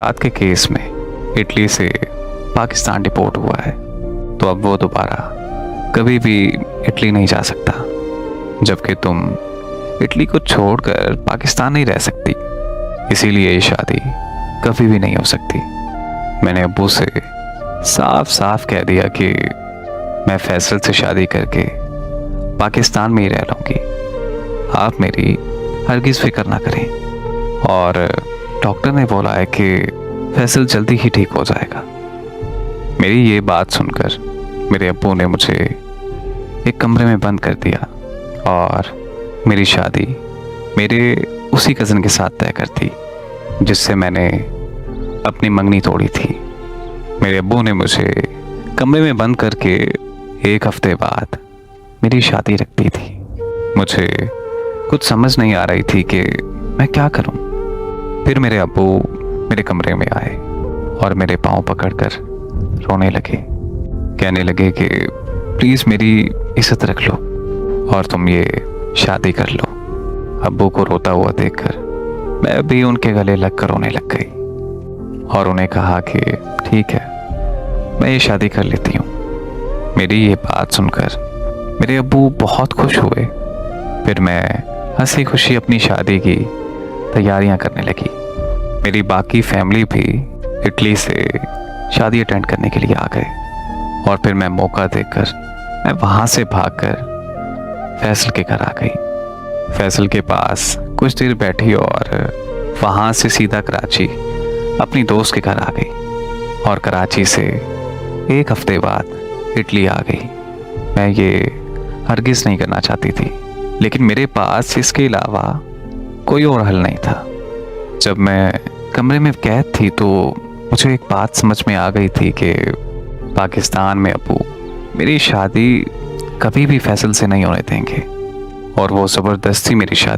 आज के केस में इटली से पाकिस्तान डिपोर्ट हुआ है, तो अब वो दोबारा कभी भी इटली नहीं जा सकता। जबकि तुम इटली को छोड़कर पाकिस्तान नहीं रह सकती, इसीलिए ये शादी कभी भी नहीं हो सकती। मैंने अब्बू से साफ साफ कह दिया कि मैं फैसल से शादी करके पाकिस्तान में ही रह लूँगी। आप मेरी हरगिज़ फिक्र ना करें। और डॉक्टर ने बोला है कि फैसल जल्दी ही ठीक हो जाएगा। मेरी ये बात सुनकर मेरे अब्बू ने मुझे एक कमरे में बंद कर दिया और मेरी शादी मेरे उसी कज़न के साथ तय कर दी जिससे मैंने अपनी मंगनी तोड़ी थी। मेरे अब्बू ने मुझे कमरे में बंद करके एक हफ्ते बाद मेरी शादी रख दी थी। मुझे कुछ समझ नहीं आ रही थी कि मैं क्या करूं। फिर मेरे अब्बू मेरे कमरे में आए और मेरे पाँव पकड़कर रोने लगे, कहने लगे कि प्लीज़ मेरी इज्जत रख लो और तुम ये शादी कर लो। अब्बू को रोता हुआ देखकर मैं भी उनके गले लगकर रोने लग गई और उन्हें कहा कि ठीक है, मैं ये शादी कर लेती हूँ। मेरी ये बात सुनकर मेरे अब्बू बहुत खुश हुए। फिर मैं हंसी खुशी अपनी शादी की तैयारियां करने लगी। मेरी बाकी फैमिली भी इटली से शादी अटेंड करने के लिए आ गए और फिर मैं मौका देखकर मैं वहाँ से भागकर फैसल के घर आ गई। फैसल के पास कुछ देर बैठी और वहाँ से सीधा कराची अपनी दोस्त के घर आ गई और कराची से एक हफ्ते बाद इटली आ गई। मैं ये हरगिज़ नहीं करना चाहती थी, लेकिन मेरे पास इसके अलावा कोई और हल नहीं था। जब मैं कमरे में कैद थी तो मुझे एक बात समझ में आ गई थी कि पाकिस्तान में अब्बू मेरी शादी कभी भी फैसल से नहीं होने देंगे और वो ज़बरदस्ती मेरी शादी